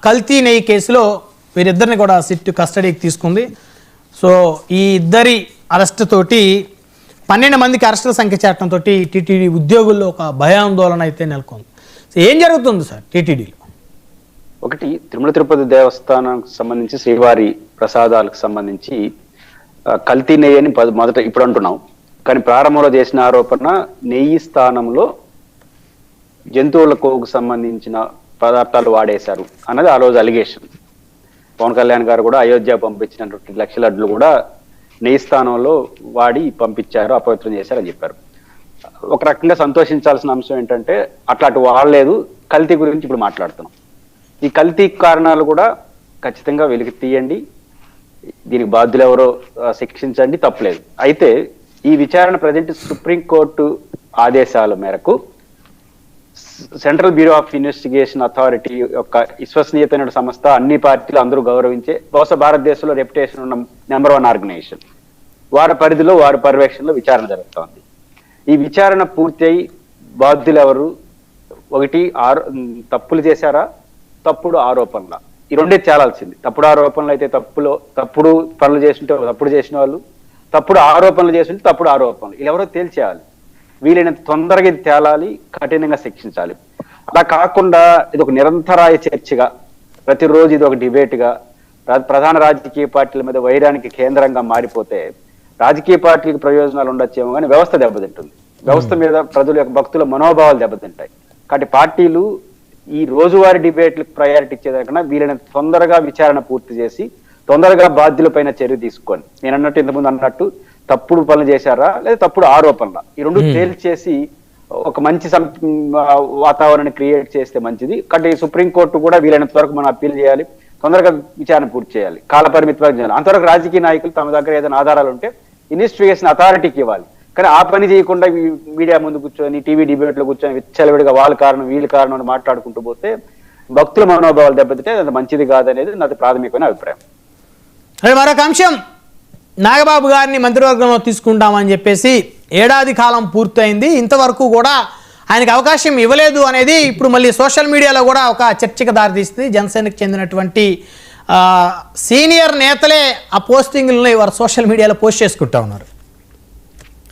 కల్తీ నెయ్యి కేసులో వీరిద్దరిని కూడా సిట్ కస్టడీకి తీసుకుంది. సో ఈ ఇద్దరి అరెస్ట్ తోటి 12 మందికి అరెస్టుల సంఖ్య చేరడంతో టీటీడీ ఉద్యోగుల్లో ఒక భయాందోళన అయితే నెలకొంది. సో ఏం జరుగుతుంది సార్ టీటీడీలో? ఒకటి, తిరుమల తిరుపతి దేవస్థానానికి సంబంధించి శ్రీవారి ప్రసాదాలకు సంబంధించి కల్తీ నెయ్యి అని మొదట ఇప్పుడు అంటున్నాం. కానీ ప్రారంభంలో చేసిన ఆరోపణ నెయ్యి స్థానంలో జంతువుల కొవ్వుకు సంబంధించిన పదార్థాలు వాడేశారు అన్నది ఆ రోజు అలిగేషన్. పవన్ కళ్యాణ్ గారు కూడా అయోధ్య పంపించినటువంటి 2 లక్షల లడ్లు కూడా నెయ్యి స్థానంలో వాడి పంపించారు, అపవిత్రం చేశారని చెప్పారు. ఒక రకంగా సంతోషించాల్సిన అంశం ఏంటంటే అట్లాంటి వాడలేదు, కల్తీ గురించి ఇప్పుడు మాట్లాడుతున్నాం. ఈ కల్తీ కారణాలు కూడా ఖచ్చితంగా వెలికి తీయండి, దీనికి బాధ్యులు ఎవరో శిక్షించండి, తప్పలేదు. అయితే ఈ విచారణ ప్రజెంట్ సుప్రీంకోర్టు ఆదేశాల మేరకు central bureau of investigation authority యొక్క విశ్వసనీయతమైన సంస్థ, అన్ని పార్టీలు అందరూ గౌరవించే, బహుశా భారతదేశంలో రెప్యుటేషన్ ఉన్న నెంబర్ 1 ఆర్గనైజేషన్, వారి పరిధిలో వారి పర్యవేక్షణలో విచారణ జరుగుతోంది. ఈ విచారణ పూర్తి అయి బాధ్యులు ఎవరు, ఒకటి తప్పులు చేశారా, తప్పుడు ఆరోపణల, ఈ రెండే తేలాల్సింది. తప్పుడు ఆరోపణలు అయితే తప్పుడు పనులు చేస్తుంటే తప్పుడు చేసిన వాళ్ళు, తప్పుడు ఆరోపణలు చేస్తుంటే తప్పుడు ఆరోపణలు, ఇలా ఎవరో తేల్చేయాలి. వీలైనంత తొందరగా ఇది తేలాలి, కఠినంగా శిక్షించాలి. అలా కాకుండా ఇది ఒక నిరంతరాయ చర్చగా, ప్రతిరోజు ఇది ఒక డిబేట్గా, ప్రధాన రాజకీయ పార్టీల మీద వైరానికి కేంద్రంగా మారిపోతే రాజకీయ పార్టీలకు ప్రయోజనాలు ఉండొచ్చేమో కానీ వ్యవస్థ దెబ్బతింటుంది. వ్యవస్థ మీద ప్రజల యొక్క భక్తుల మనోభావాలు దెబ్బతింటాయి. కాబట్టి పార్టీలు ఈ రోజువారీ డిబేట్లకు ప్రయారిటీ ఇచ్చేదాకన్నా వీలైనంత తొందరగా విచారణ పూర్తి చేసి తొందరగా బాధ్యులపైన చర్య తీసుకొని, నేను అన్నట్టు ఇంతకుముందు అన్నట్టు తప్పుడు పనులు చేశారా లేదా తప్పుడు ఆరోపణల, ఈ రెండు తేల్చేసి ఒక మంచి వాతావరణాన్ని క్రియేట్ చేస్తే మంచిది. కాబట్టి సుప్రీంకోర్టు కూడా వీలైనంత వరకు మనం అప్పీల్ చేయాలి, తొందరగా విచారణ పూర్తి చేయాలి, కాలపరిమితి వరకు చేయాలి. అంతవరకు రాజకీయ నాయకులు తమ దగ్గర ఏదైనా ఆధారాలు ఉంటే ఇన్వెస్టిగేషన్ అథారిటీకి ఇవ్వాలి. కానీ ఆ పని చేయకుండా మీడియా ముందు కూర్చొని టీవీ డిబేట్ లో కూర్చొని విచ్చలవిడిగా వాళ్ళ కారణం వీళ్ళ కారణం అని మాట్లాడుకుంటూ పోతే భక్తుల మనోభావాలు దెబ్బతింటే అది మంచిది కాదనేది నాది ప్రాథమికమైన అభిప్రాయం. మరొక అంశం, నాగబాబు గారిని మంత్రివర్గంలో తీసుకుంటామని చెప్పేసి ఏడాది కాలం పూర్తయింది, ఇంతవరకు కూడా ఆయనకు అవకాశం ఇవ్వలేదు అనేది ఇప్పుడు మళ్ళీ సోషల్ మీడియాలో కూడా ఒక చర్చకు దారితీస్తుంది. జనసేనకు చెందినటువంటి సీనియర్ నేతలే ఆ పోస్టింగ్లను వారు సోషల్ మీడియాలో పోస్ట్ చేసుకుంటా ఉన్నారు.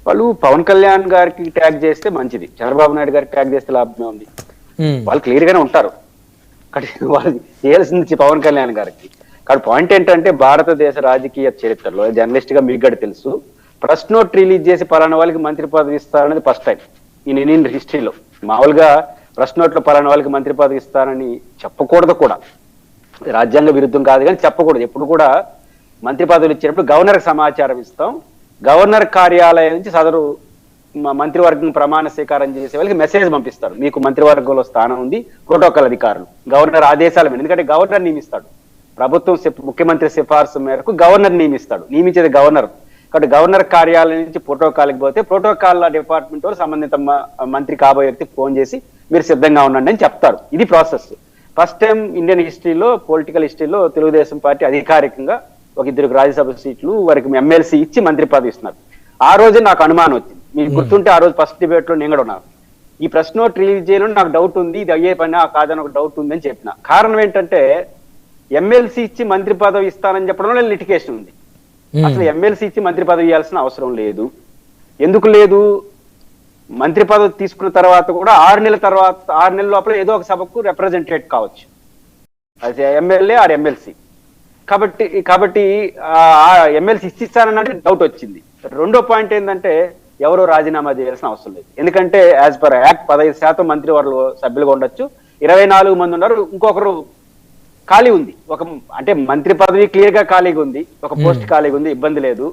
వాళ్ళు పవన్ కళ్యాణ్ గారికి ట్యాగ్ చేస్తే మంచిది, చంద్రబాబు నాయుడు గారికి ట్యాగ్ చేస్తే లాభమే ఉంది. వాళ్ళు క్లియర్ గానే ఉంటారు. కానీ వాళ్ళు చేయాల్సింది పవన్ కళ్యాణ్ గారికి. కాబట్టి పాయింట్ ఏంటంటే భారతదేశ రాజకీయ చరిత్రలో జర్నలిస్ట్ గా మీకు కూడా తెలుసు, ప్రెస్ నోట్ రిలీజ్ చేసి పలానా వాళ్ళకి మంత్రి పదవి ఇస్తారనేది ఫస్ట్ టైం ఇన్ ఇండియన్ హిస్టరీలో. మామూలుగా ప్రెస్ నోట్ లో పలానా వాళ్ళకి మంత్రి పదవి ఇస్తారని చెప్పకూడదు కూడా, రాజ్యాంగ విరుద్ధం కాదు కానీ చెప్పకూడదు. ఎప్పుడు కూడా మంత్రి పదవులు ఇచ్చేటప్పుడు గవర్నర్కి సమాచారం ఇస్తాం, గవర్నర్ కార్యాలయం నుంచి సదరు మంత్రివర్గం ప్రమాణ స్వీకారం చేసే వాళ్ళకి మెసేజ్ పంపిస్తారు, మీకు మంత్రివర్గంలో స్థానం ఉంది, ప్రోటోకాల్ అధికారులు గవర్నర్ ఆదేశాల మీద. ఎందుకంటే గవర్నర్ నియమిస్తాడు, ప్రభుత్వం ముఖ్యమంత్రి సిఫార్సు మేరకు గవర్నర్ నియమిస్తాడు, నియమించేది గవర్నర్. కాబట్టి గవర్నర్ కార్యాలయం నుంచి ప్రోటోకాల్కి పోతే ప్రోటోకాల్ డిపార్ట్మెంట్ వాళ్ళు సంబంధిత మంత్రి కాబోయే వ్యక్తికి ఫోన్ చేసి మీరు సిద్ధంగా ఉండండి అని చెప్తారు. ఇది ప్రాసెస్. ఫస్ట్ టైం ఇండియన్ హిస్టరీలో, పొలిటికల్ హిస్టరీలో తెలుగుదేశం పార్టీ అధికారికంగా ఒక 2 రాజ్యసభ సీట్లు వారికి ఎమ్మెల్సీ ఇచ్చి మంత్రి పదవి ఇస్తున్నారు. ఆ రోజే నాకు అనుమానం వచ్చింది, మీకు గుర్తుంటే ఆ రోజు ఫస్ట్ డిబేట్ లో నేను కూడా ఉన్నాను. ఈ ప్రెస్ నోట్ రిలీజ్ చేయడం నాకు డౌట్ ఉంది, ఇది అయ్యే పని కాదని ఒక డౌట్ ఉంది అని చెప్పిన. కారణం ఏంటంటే ఎమ్మెల్సీ ఇచ్చి మంత్రి పదవి ఇస్తానని చెప్పడంలో లిటికేషన్ ఉంది. అసలు ఎమ్మెల్సీ ఇచ్చి మంత్రి పదవి ఇవ్వాల్సిన అవసరం లేదు. ఎందుకు లేదు? మంత్రి పదవి తీసుకున్న తర్వాత కూడా 6 నెలల లోపల ఏదో ఒక సభకు రిప్రజెంటేట్ కావచ్చు, అది ఎమ్మెల్యే ఆర్ ఎమ్మెల్సీ. కాబట్టి ఎమ్మెల్సీ ఇచ్చిస్తానన్నట్టు డౌట్ వచ్చింది. రెండో పాయింట్ ఏంటంటే ఎవరో రాజీనామా చేయాల్సిన అవసరం లేదు. ఎందుకంటే యాజ్ పర్ యాక్ట్ 15% మంత్రివర్గ సభ్యులుగా ఉండొచ్చు, 24 మంది ఉన్నారు, ఇంకొకరు ఖాళీ ఉంది. అంటే మంత్రి పదవి క్లియర్ గా ఖాళీగా ఉంది, ఒక పోస్ట్ ఖాళీగా ఉంది, ఇబ్బంది లేదు.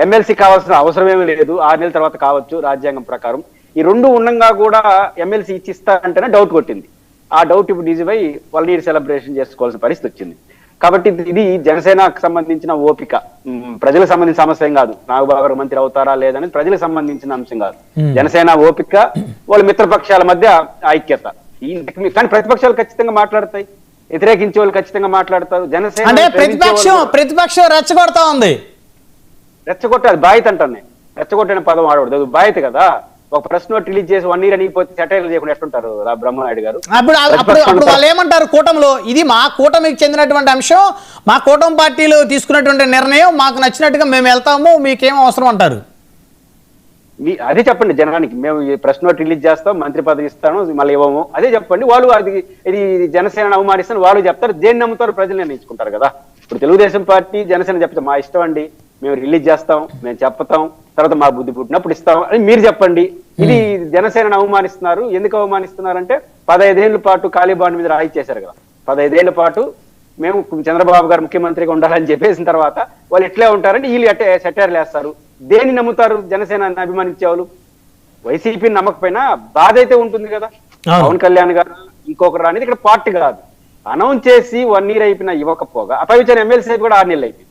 ఎమ్మెల్సీ కావాల్సిన అవసరం ఏమీ లేదు, 6 నెలల తర్వాత కావచ్చు రాజ్యాంగం ప్రకారం. ఈ రెండు ఉండగా కూడా ఎమ్మెల్సీ ఇచ్చిస్తారంటేనే డౌట్ కొట్టింది. ఆ డౌట్ ఇప్పుడు నిజమై వాళ్ళ సెలబ్రేషన్ చేసుకోవాల్సిన పరిస్థితి వచ్చింది. కాబట్టి ఇది జనసేనకు సంబంధించిన ఓపిక, ప్రజలకు సంబంధించిన సమస్య ఏం కాదు. నాగబాబు గారు మంత్రి అవుతారా లేదని ప్రజలకు సంబంధించిన అంశం కాదు. జనసేన ఓపిక, వాళ్ళ మిత్రపక్షాల మధ్య ఐక్యత. కానీ ప్రతిపక్షాలు ఖచ్చితంగా మాట్లాడతాయి, వ్యతిరేకించే వాళ్ళు ఖచ్చితంగా మాట్లాడతారు. జనసేన అంటే ప్రతిపక్షం రెచ్చగొడతా ఉంది. రెచ్చగొట్టే అది బాధ్యత అంటాను నేను. రెచ్చగొట్టిన పదం ఆడకూడదు, అది బాధ్యత కదా. ఒక ప్రెస్ నోట్ రిలీజ్ చేసి 1 year అనిగిపోతే సెటైర్లు చేయకుండా ఎట్టుంటారు బ్రహ్మనాయుడు గారు? అప్పుడు వాళ్ళు ఏమంటారు, కూటమిలో ఇది మా కూటమికి చెందినటువంటి అంశం, మా కూటమి పార్టీలు తీసుకున్నటువంటి నిర్ణయం, మాకు నచ్చినట్టుగా మేము వెళ్తాము, మీకేం అవసరం అంటారు. అదే చెప్పండి జనానికి, మేము ప్రెస్ నోట్ రిలీజ్ చేస్తాం, మంత్రి పదవి ఇస్తాను, మళ్ళీ ఇవ్వము, అదే చెప్పండి. వాళ్ళు ఇది జనసేన అవమానిస్తాను వాళ్ళు చెప్తారు, దేన్ని నమ్ముతారు ప్రజలు నిర్ణయించుకుంటారు కదా. ఇప్పుడు తెలుగుదేశం పార్టీ జనసేన చెప్తే మా ఇష్టం అండి, మేము రిలీజ్ చేస్తాం, మేము చెప్తాం, తర్వాత మా బుద్ధి పుట్టినప్పుడు ఇస్తాం అని మీరు చెప్పండి. ఇది జనసేనను అవమానిస్తున్నారు. ఎందుకు అవమానిస్తున్నారంటే 15 ఏళ్ల పాటు కాళీబాండ్ మీద రాయి చేశారు కదా. 15 ఏళ్ల పాటు మేము చంద్రబాబు గారు ముఖ్యమంత్రిగా ఉండాలని చెప్పేసిన తర్వాత వాళ్ళు ఎట్లా ఉంటారంటే వీళ్ళు అట్టే సెటైర్లు వేస్తారు. దేన్ని నమ్ముతారు జనసేన అభిమానించే వాళ్ళు? వైసీపీని నమ్మకపోయినా బాధ అయితే ఉంటుంది కదా. పవన్ కళ్యాణ్ గారు ఇంకొకరు అనేది ఇక్కడ పార్టీ కాదు. అనౌన్స్ చేసి 1 year అయిపోయినా ఇవ్వకపోగా, అపవిత్ర ఎమ్మెల్సీ కూడా 6 నెలలు అయిపోయింది.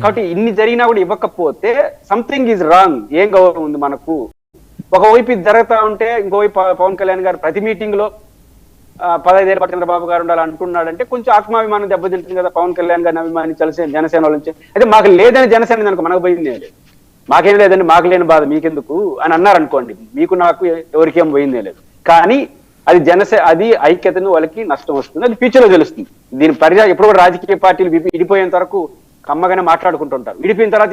కాబట్టి ఇన్ని జరిగినా కూడా ఇవ్వకపోతే సంథింగ్ ఈజ్ రాంగ్. ఏం గౌరవం ఉంది మనకు? ఒకవైపు ఇది జరుగుతా ఉంటే ఇంకోవైపు పవన్ కళ్యాణ్ గారు ప్రతి మీటింగ్ లో 15 ఏళ్ళ పాటు చంద్రబాబు గారు ఉండాలి అంటున్నాడంటే కొంచెం ఆత్మాభిమానం దెబ్బతింటుంది కదా. పవన్ కళ్యాణ్ గారిని అభిమానించాల్సి జనసేన వాళ్ళ నుంచి అయితే మాకు లేదని జనసేన అనుకో, మనకు పోయింది లేదు, మాకేం లేదండి, మాకు లేని బాధ మీకెందుకు అని అన్నారనుకోండి, మీకు నాకు ఎవరికేం పోయిందే లేదు. కానీ అది ఐక్యతను వాళ్ళకి నష్టం వస్తుంది, అది ఫ్యూచర్ లో తెలుస్తుంది. దీని ఎప్పుడు కూడా రాజకీయ పార్టీలు విడిపోయేంత వరకు కమ్మగానే మాట్లాడుకుంటుంటారు. విడిపోయిన తర్వాత